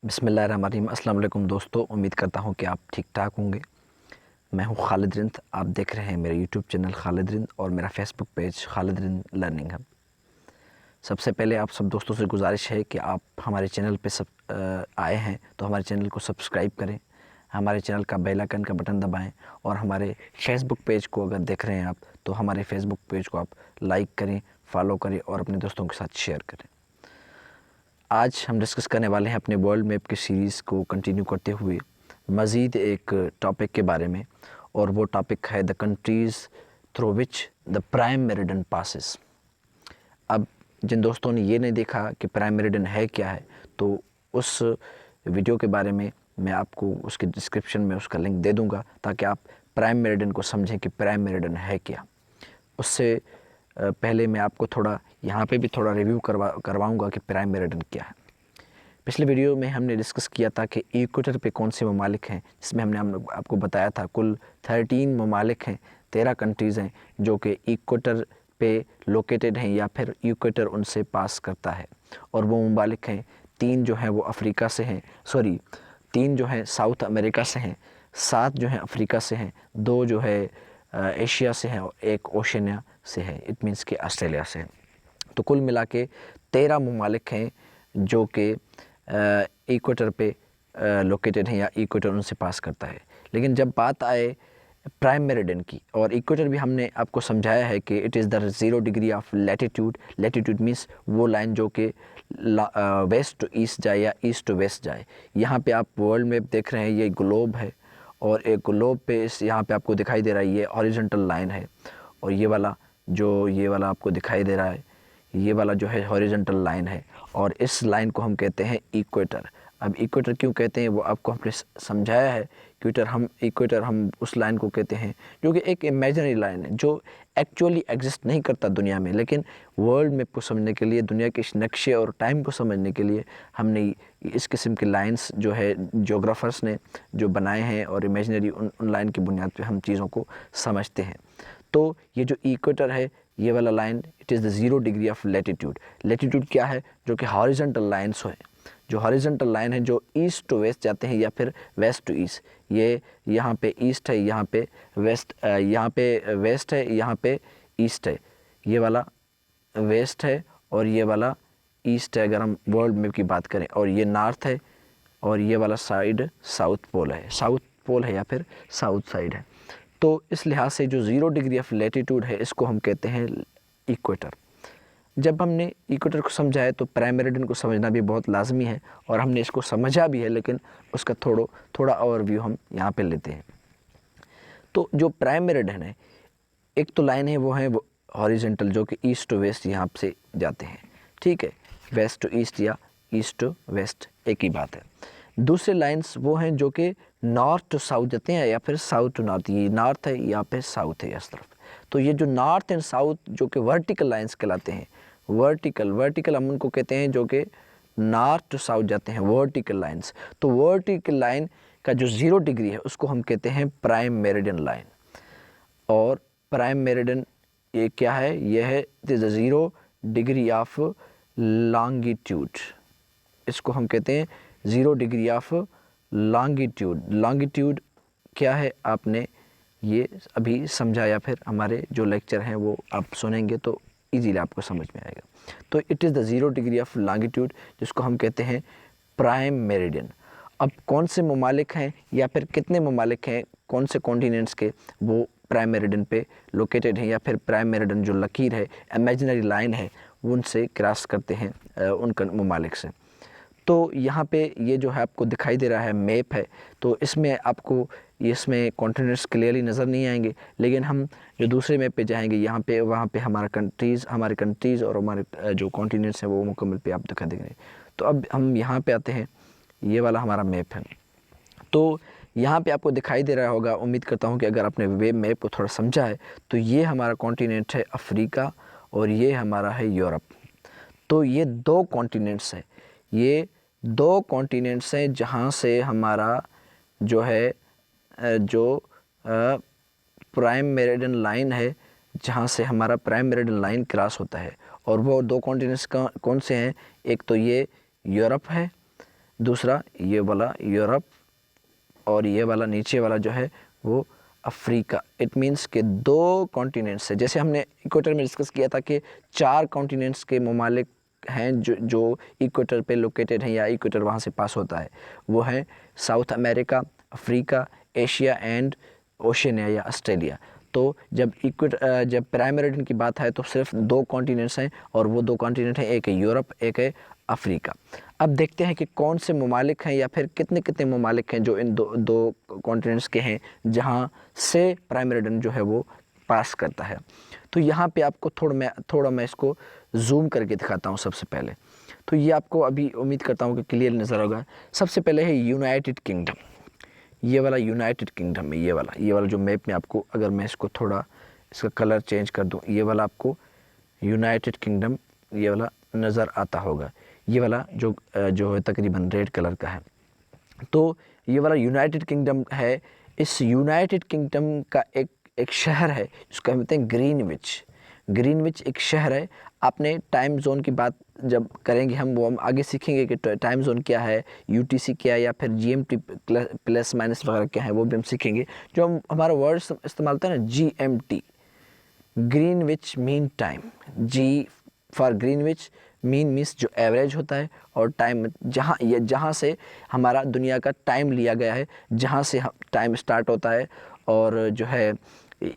बिस्मिल्लाहिर्रहमानिर्रहीम। अस्सलाम वालेकुम दोस्तों, उम्मीद करता हूँ कि आप ठीक ठाक होंगे। मैं हूँ खालिद रिंद। आप देख रहे हैं मेरे यूट्यूब चैनल खालिद रिंद और मेरा Facebook page Khalid Rind learning hub. सबसे पहले आप सब दोस्तों से गुजारिश है कि आप हमारे चैनल पे आए हैं तो हमारे चैनल को सब्सक्राइब करें, हमारे चैनल का बेल आइकन का बटन दबाएं और हमारे फेसबुक पेज को अगर देख रहे हैं आप तो हमारे फेसबुक पेज को आप लाइक करें, फॉलो करें और अपने दोस्तों के साथ शेयर करें। आज हम डिस्कस करने वाले हैं अपने वर्ल्ड मैप की सीरीज़ को कंटिन्यू करते हुए मज़ीद एक टॉपिक के बारे में, और वो टॉपिक है the countries through which the prime meridian passes. अब जिन दोस्तों ने ये नहीं देखा कि प्राइम मेरिडियन है क्या है, तो उस वीडियो के बारे में मैं आपको उसके डिस्क्रिप्शन में उसका लिंक दे दूंगा ताकि आप प्राइम मेरिडियन को समझें कि प्राइम मेरिडियन है क्या। उससे पहले मैं आपको थोड़ा यहाँ पे भी थोड़ा रिव्यू करवाऊँगा कि प्राइम मेरिडियन क्या है। पिछले वीडियो में हमने डिस्कस किया था कि इक्वेटर पे कौन से ममालिक हैं, जिसमें हमने आपको बताया था कुल 13 ममालिक हैं, 13 कंट्रीज़ हैं जो कि इक्वेटर पे लोकेटेड हैं या फिर इक्वेटर उनसे पास करता है। और वो ममालिक हैं, 3 जो हैं वो अफ्रीका से हैं, 3 जो हैं साउथ अमेरिका से हैं, 7 जो हैं अफ्रीका से हैं, 2 जो है एशिया से हैं और 1 ओशनिया से है, इट मीन्स कि ऑस्ट्रेलिया से है। तो कुल मिला के 13 ममालिक हैं जो कि इक्वेटर पे लोकेटेड हैं या इक्वेटर उनसे पास करता है। लेकिन जब बात आए प्राइम मेरिडियन की, और इक्वेटर भी हमने आपको समझाया है कि it is the 0 degree of latitude. Latitude means वो लाइन जो कि वेस्ट टू ईस्ट जाए या ईस्ट टू वेस्ट जाए। यहाँ पे आप वर्ल्ड मैप देख रहे हैं, ये ग्लोब है और एक ग्लोब पे इस यहाँ पे आपको दिखाई दे रहा है ये हॉरिजॉन्टल लाइन है, और ये वाला आपको दिखाई दे रहा है, ये वाला जो है हॉरिजॉन्टल लाइन है, और इस लाइन को हम कहते हैं इक्वेटर। अब इक्वेटर क्यों कहते हैं वो आपको हमने समझाया है। इक्वेटर हम उस लाइन को कहते हैं जो कि एक इमेजिनरी लाइन है जो एक्चुअली एग्जिस्ट नहीं करता दुनिया में, लेकिन वर्ल्ड मैप को समझने के लिए, दुनिया के इस नक्शे और टाइम को समझने के लिए हमने इस किस्म के लाइंस जो है जोग्राफर्स ने जो बनाए हैं, और इमेजिनरी उन लाइन की बुनियाद पे हम चीज़ों को समझते हैं। तो ये जो इक्वेटर है, ये वाला line, it is the 0 degree of latitude. Latitude क्या है? जो कि हॉरिजॉन्टल लाइन्स है, जो हॉरिजॉन्टल लाइन है जो ईस्ट टू वेस्ट जाते हैं या फिर वेस्ट टू ईस्ट। ये यहाँ पे ईस्ट है, यहाँ पे वेस्ट, यहाँ पे वेस्ट है, यहाँ पे ईस्ट है। ये वाला वेस्ट है और ये वाला ईस्ट है अगर हम वर्ल्ड मैप की बात करें, और ये नॉर्थ है और ये वाला साइड साउथ पोल है या फिर साउथ साइड है। तो इस लिहाज से जो 0 डिग्री ऑफ लैटिट्यूड है इसको हम कहते हैं इक्वेटर। जब हमने इक्वेटर को समझा है तो प्राइम मेरिडियन को समझना भी बहुत लाजमी है, और हमने इसको समझा भी है, लेकिन उसका थोड़ा ओवरव्यू हम यहाँ पे लेते हैं। तो जो प्राइम मेरिडियन है, एक तो लाइन है वो है हॉरिजॉन्टल जो कि ईस्ट टू वेस्ट यहाँ से जाते हैं, ठीक है, वेस्ट टू ईस्ट या ईस्ट टू वेस्ट एक ही बात है। दूसरे लाइंस वो हैं जो कि नॉर्थ टू साउथ जाते हैं या फिर साउथ टू नॉर्थ, ये नॉर्थ है या फिर साउथ है इस तरफ। तो ये जो नॉर्थ एंड साउथ जो कि वर्टिकल लाइंस कहलाते हैं, वर्टिकल हम उनको कहते हैं जो कि नॉर्थ टू साउथ जाते हैं, वर्टिकल लाइंस। तो वर्टिकल लाइन का जो 0 डिग्री है उसको हम कहते हैं प्राइम मेरिडियन लाइन। और प्राइम मेरिडियन ये क्या है? ये है it is the 0 degree of longitude. इसको हम कहते हैं 0 डिग्री ऑफ लॉन्गिट्यूड। लॉन्गिट्यूड क्या है आपने ये अभी समझा, या फिर हमारे जो लेक्चर हैं वो आप सुनेंगे तो इजीली आपको समझ में आएगा। तो it is the 0 degree of longitude जिसको हम कहते हैं प्राइम मेरिडियन। अब कौन से ममालिक हैं या फिर कितने ममालिक हैं, कौन से कॉन्टिनेंट्स के वो प्राइम मेरिडियन पे लोकेटेड हैं, या फिर प्राइम मेरिडियन जो लकीर है, इमेजिनरी लाइन है, वो उनसे क्रॉस करते हैं उन ममालिक से। तो यहाँ पे ये जो है आपको दिखाई दे रहा है मैप है, तो इसमें आपको इसमें कॉन्टिनेंट्स क्लियरली नज़र नहीं आएंगे, लेकिन हम जो दूसरे मैप पे जाएंगे यहाँ पे वहाँ पे हमारे कंट्रीज़ और हमारे जो कॉन्टिनेंट्स हैं वो मुकम्मल पे आप दिखा देंगे। तो अब हम यहाँ पे आते हैं, ये वाला हमारा मैप है। तो यहाँ पे आपको दिखाई दे रहा होगा, उम्मीद करता हूँ कि अगर आपने वेब मैप को थोड़ा समझा है, तो ये हमारा कॉन्टिनेंट है अफ्रीका और ये हमारा है यूरोप। तो ये 2 कॉन्टिनेंट्स हैं, ये 2 कॉन्टिनेंट्स हैं जहाँ से हमारा जो है जो प्राइम मेरिडियन लाइन है, जहाँ से हमारा प्राइम मेरिडियन लाइन क्रॉस होता है। और वो 2 कॉन्टिनेंट्स कौन से हैं? एक तो ये यूरोप है दूसरा ये वाला यूरोप, और ये वाला नीचे वाला जो है वो अफ्रीका। इट मीन्स के 2 कॉन्टिनेंट्स है। जैसे हमने इक्वेटर में डिस्कस किया था कि 4 कॉन्टिनेंट्स के ममालिक हैं जो इक्वेटर पे लोकेटेड हैं या इक्वेटर वहाँ से पास होता है। वो हैं south America, Africa, Asia and Oceania या ऑस्ट्रेलिया। तो जब प्राइम मेरिडियन की बात है तो सिर्फ 2 कॉन्टिनेंट्स हैं, और वो 2 कॉन्टिनेंट हैं, एक है यूरोप, एक है अफ्रीका। अब देखते हैं कि कौन से ममालिक हैं या फिर कितने कितने ममालिक हैं जो इन दो कॉन्टिनेंट्स के हैं जहाँ से प्राइम मेरिडियन जो है वो पास करता है। तो यहाँ पे आपको थोड़ा मैं इसको जूम करके दिखाता हूँ सबसे पहले। तो ये आपको अभी उम्मीद करता हूँ कि क्लियर नज़र होगा। सबसे पहले है यूनाइटेड किंगडम। ये वाला यूनाइटेड किंगडम है, ये वाला जो मैप में आपको, अगर मैं इसको थोड़ा इसका कलर चेंज कर दूँ, ये वाला आपको यूनाइटेड किंगडम ये वाला नज़र आता होगा। ये वाला जो है तकरीबन रेड कलर का है। तो ये वाला यूनाइटेड किंगडम है। इस यूनाइटेड किंगडम का एक शहर है, इसको हम कहते हैं ग्रीनविच एक शहर है। आपने टाइम जोन की बात जब करेंगे हम आगे सीखेंगे कि टाइम जोन क्या है, यूटीसी क्या है, या फिर जीएमटी प्लस माइनस वगैरह क्या है, वो भी हम सीखेंगे। जो हम हमारा वर्ड इस्तेमाल होता है ना, GMT, Greenwich mean time. G for Greenwich mean means जो एवरेज होता है, और टाइम जहाँ से हमारा दुनिया का टाइम लिया गया है, जहाँ से टाइम स्टार्ट होता है, और जो है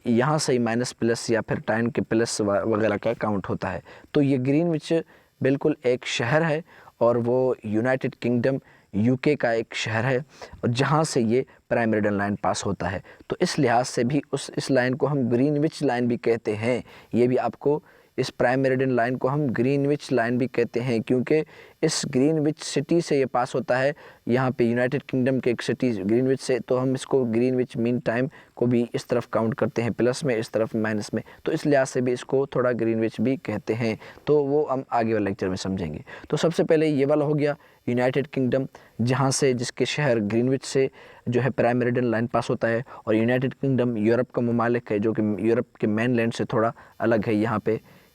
यहाँ से ही माइनस प्लस या फिर टाइम के प्लस वगैरह का काउंट होता है। तो ये ग्रीनविच बिल्कुल एक शहर है, और वो यूनाइटेड किंगडम यूके का एक शहर है, और जहाँ से ये प्राइम मेरिडियन लाइन पास होता है। तो इस लिहाज से भी इस लाइन को हम ग्रीनविच लाइन भी कहते हैं। ये भी आपको, इस प्राइम मेरिडियन लाइन को हम ग्रीनविच लाइन भी कहते हैं, क्योंकि इस ग्रीनविच सिटी से ये पास होता है, यहाँ पे यूनाइटेड किंगडम के एक सिटी ग्रीनविच से। तो हम इसको ग्रीनविच मीन टाइम को भी इस तरफ काउंट करते हैं, प्लस में, इस तरफ माइनस में। तो इस लिहाज से भी इसको थोड़ा ग्रीनविच भी कहते हैं। तो वो हम आगे वाले लेक्चर में समझेंगे। तो सबसे पहले ये वाला हो गया यूनाइटेड किंगडम, जहाँ से, जिसके शहर ग्रीनविच से जो है प्राइम मेरिडियन लाइन पास होता है। और यूनाइटेड किंगडम यूरोप का ममालिक है, जो कि यूरोप के मेनलैंड से थोड़ा अलग है।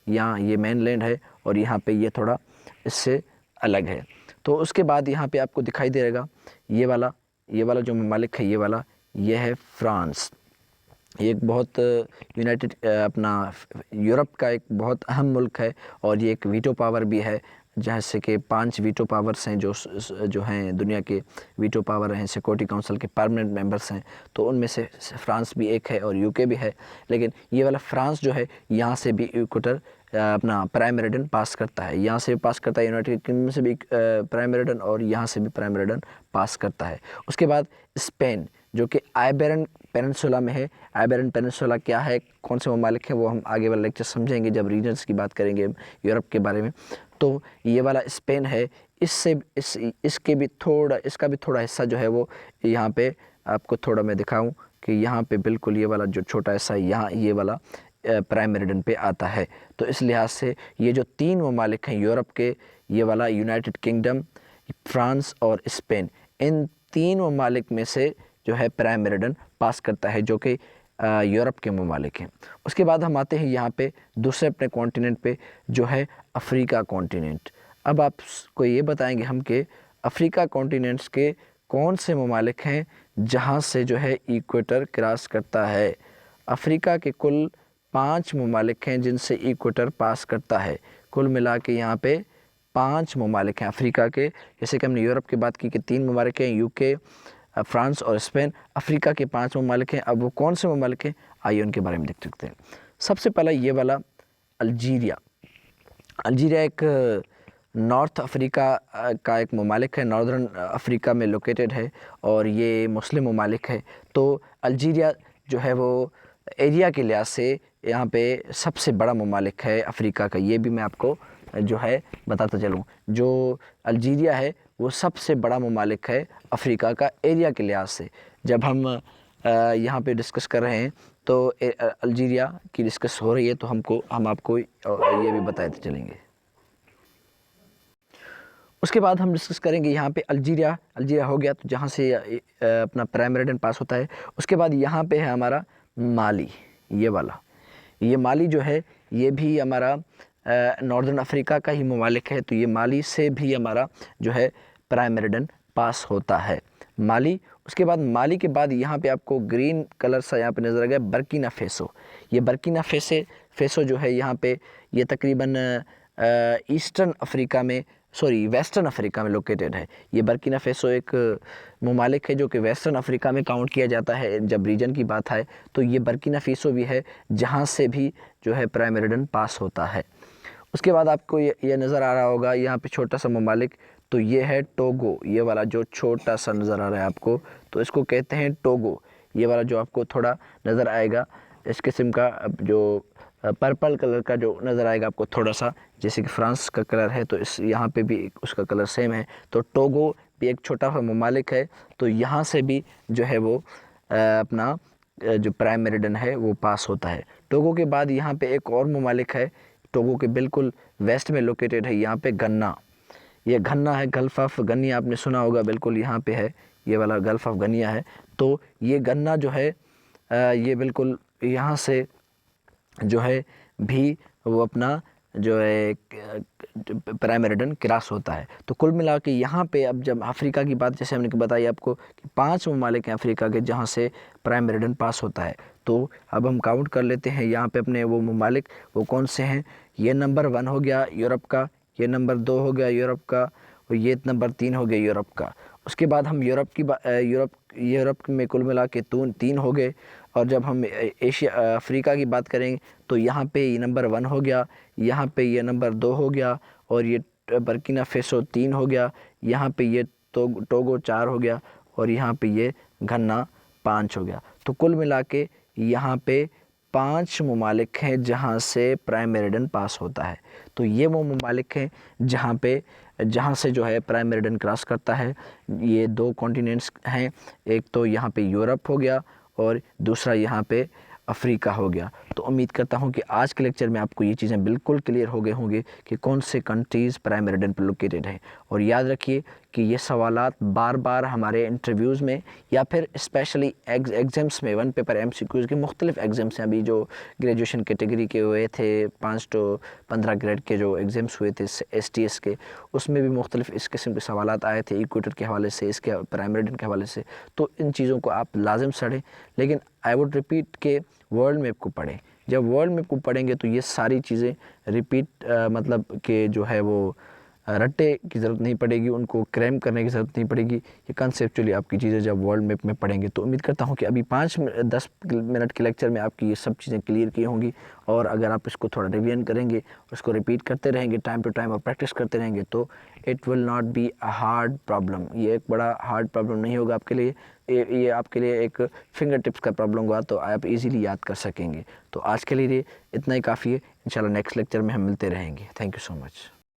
यहाँ ये मेनलैंड है, और यहाँ पे ये थोड़ा इससे अलग है। तो उसके बाद यहाँ पे आपको दिखाई दे रहेगा ये वाला जो ममालिक है, ये है फ्रांस। ये एक बहुत यूनाइटेड अपना यूरोप का एक अहम मुल्क है, और ये एक वीटो पावर भी है, जैसे कि 5 वीटो पावर्स हैं जो हैं दुनिया के वीटो पावर हैं, सिक्योरिटी काउंसिल के परमानेंट मेंबर्स हैं। तो उनमें से फ्रांस भी एक है और यूके भी है। लेकिन ये वाला फ्रांस जो है, यहाँ से भी इक्वेटर अपना प्राइम मेरिडियन पास करता है। यहाँ से भी पास करता है, यूनाइटेड किंगडम से भी प्राइम मेरिडियन, और यहाँ से भी प्राइम मेरिडियन पास करता है। उसके बाद स्पेन, जो कि आइबेरियन पेनिनसुला में है। आइबेरियन पेनिनसुला क्या है, कौन से ममालिक हैं, वो हम आगे वाले लेक्चर समझेंगे जब रीजन्स की बात करेंगे यूरोप के बारे में। तो ये वाला स्पेन है। इसका भी थोड़ा हिस्सा जो है वो यहाँ पे आपको थोड़ा मैं दिखाऊं कि यहाँ पे बिल्कुल ये वाला जो छोटा हिस्सा यहाँ ये वाला प्राइम मेरिडियन पे आता है। तो इस लिहाज से ये जो 3 ममालिक हैं यूरोप के, ये वाला यूनाइटेड किंगडम, फ्रांस और स्पेन, इन 3 ममालिक में से जो है प्राइम मेरिडियन पास करता है, जो कि यूरोप के ममालिक हैं। उसके बाद हम आते हैं यहाँ पे दूसरे अपने कॉन्टिनेंट पे, जो है अफ्रीका कॉन्टिनेंट। अब आपको ये बताएंगे हम कि अफ्रीका कॉन्टिनेंट्स के कौन से ममालिक हैं जहाँ से जो है इक्वेटर क्रॉस करता है। अफ्रीका के कुल 5 ममालिक हैं जिनसे इक्वेटर पास करता है। कुल मिला के यहाँ पे 5 ममालिक हैं अफ्रीका के। जैसे कि हमने यूरोप की बात की कि 3 ममालिक हैं, यूके, फ्रांस और स्पेन। अफ्रीका के 5 ममालिक हैं। अब वो कौन से ममालिक हैं, आइए उनके बारे में देख सकते हैं। सबसे पहला ये वाला अल्जीरिया एक नॉर्थ अफ्रीका का एक ममालिक है, नॉर्दर्न अफ्रीका में लोकेटेड है, और ये मुस्लिम ममालिक है। तो अल्जीरिया जो है वो एरिया के लिहाज से यहाँ पे सबसे बड़ा ममालिक है अफ्रीका का। ये भी मैं आपको जो है बताता चलूँ, जो अल्जीरिया है वो सबसे बड़ा ममालिक है अफ्रीका का एरिया के लिहाज से। जब हम यहाँ पे डिस्कस कर रहे हैं तो अल्जीरिया की डिस्कस हो रही है, तो हम आपको ये भी बताते चलेंगे। उसके बाद हम डिस्कस करेंगे यहाँ पे अल्जीरिया हो गया, तो जहाँ से अपना प्राइम मेरिडियन पास होता है। उसके बाद यहाँ पे है हमारा माली, ये माली जो है ये भी हमारा नॉर्दर्न अफ्रीका का ही ममालिक है। तो ये माली से भी हमारा जो है प्राइम मेरिडियन पास होता है। माली, उसके बाद माली के बाद यहाँ पे आपको ग्रीन कलर सा यहाँ पे नज़र आ गया बर्किना फ़ेसो। ये बर्किना फ़ेसो जो है यहाँ पे ये तकरीबन ईस्टर्न अफ्रीका में वेस्टर्न अफ्रीका में लोकेटेड है। ये बर्किना फ़ेसो एक ममालिक है जो कि वेस्टर्न अफ्रीका में काउंट किया जाता है। जब रीजन की बात है तो ये बर्किना फ़ेसो भी है जहाँ से भी जो है प्राइम मेरिडियन पास होता है। उसके बाद आपको ये नज़र आ रहा होगा यहाँ पे छोटा सा ममालिक, तो ये है टोगो। ये वाला जो छोटा सा नज़र आ रहा है आपको, तो इसको कहते हैं टोगो। ये वाला जो आपको थोड़ा नज़र आएगा इस किस्म का जो पर्पल कलर का जो नज़र आएगा आपको थोड़ा सा, जैसे कि फ्रांस का कलर है तो इस यहाँ पे भी उसका कलर सेम है। तो टोगो भी एक छोटा सा ममालिक है, तो यहाँ से भी जो है वो अपना जो प्राइम मेरिडियन है वो पास होता है। टोगो के बाद यहाँ पे एक और ममालिक है, टोगो के बिल्कुल वेस्ट में लोकेटेड है यहाँ पे गन्ना। ये गन्ना है, गल्फ़ ऑफ गनिया आपने सुना होगा, बिल्कुल यहाँ पे है, ये वाला गल्फ़ ऑफ गनिया है। तो ये गन्ना जो है ये बिल्कुल यहाँ से जो है भी वो अपना जो है प्राइम मेरिडियन क्रॉस होता है। तो कुल मिला के यहाँ पे अब जब अफ्रीका की बात, जैसे हमने बताई आपको कि 5 ममालिक हैं अफ्रीका के जहाँ से प्राइम मेरिडियन पास होता है। तो अब हम काउंट कर लेते हैं यहाँ पे अपने वो ममालिक वो कौन से हैं। ये नंबर 1 हो गया यूरोप का, ये नंबर 2 हो गया यूरोप का, और ये नंबर 3 हो गया यूरोप का। उसके बाद हम यूरोप में कुल मिला के 3 हो गए। और जब हम अफ्रीका की बात करेंगे तो यहाँ पे ये नंबर 1 हो गया, यहाँ पे ये नंबर 2 हो गया, और ये बर्किना फ़ेसो 3 हो गया, यहाँ पे ये टोगो 4 हो गया, और यहाँ पे ये घन्ना 5 हो गया। तो कुल मिला के यहाँ पे 5 ममालिक हैं जहाँ से प्राइम मेरिडियन पास होता है। तो ये वो ममालिक हैं जहाँ से जो है प्राइम मेरिडियन क्रॉस करता है। ये 2 कॉन्टिनेंट्स हैं, एक तो यहाँ पे यूरोप हो गया और दूसरा यहाँ पे अफ्रीका हो गया। तो उम्मीद करता हूँ कि आज के लेक्चर में आपको ये चीज़ें बिल्कुल क्लियर हो गए होंगे कि कौन से कंट्रीज़ प्राइम मेरिडियन पर लोकेटेड हैं। और याद रखिए कि ये सवालात बार बार हमारे इंटरव्यूज़ में या फिर स्पेशली एग्ज़ाम्स में 1 पेपर MCQs के मुख्तलिफ एग्ज़ाम्स हैं। अभी जो ग्रेजुएशन कैटेगरी के हुए थे 5 to 15 ग्रेड के जो एग्ज़ाम्स हुए थे STS के, उसमें भी मुख्तलिफ इस किस्म के सवालात आए थे इक्वेटर के हवाले से, इसके प्राइम मेरिडियन के हवाले से। तो इन चीज़ों को आप लाजिम पढ़ें, लेकिन आई वुड रिपीट के वर्ल्ड मैप को पढ़ें। जब वर्ल्ड मैप को पढ़ेंगे तो ये सारी चीज़ें रिपीट मतलब कि जो है वो रट्टे की ज़रूरत नहीं पड़ेगी, उनको क्रैम करने की ज़रूरत नहीं पड़ेगी। ये कंसेप्चुअली आपकी चीज़ें जब वर्ल्ड मैप में पढ़ेंगे तो उम्मीद करता हूँ कि अभी 5-10 मिनट के लेक्चर में आपकी ये सब चीज़ें क्लियर की होंगी। और अगर आप इसको थोड़ा रिवीजन करेंगे, उसको रिपीट करते रहेंगे टाइम टू टाइम और प्रैक्टिस करते रहेंगे तो it will not be a hard problem. ये एक बड़ा हार्ड प्रॉब्लम नहीं होगा आपके लिए, ये आपके लिए एक फिंगर टिप्स का प्रॉब्लम होगा, तो आप इजीली याद कर सकेंगे। तो आज के लिए इतना ही काफ़ी है। इंशाल्लाह नेक्स्ट लेक्चर में हम मिलते रहेंगे। Thank you so much.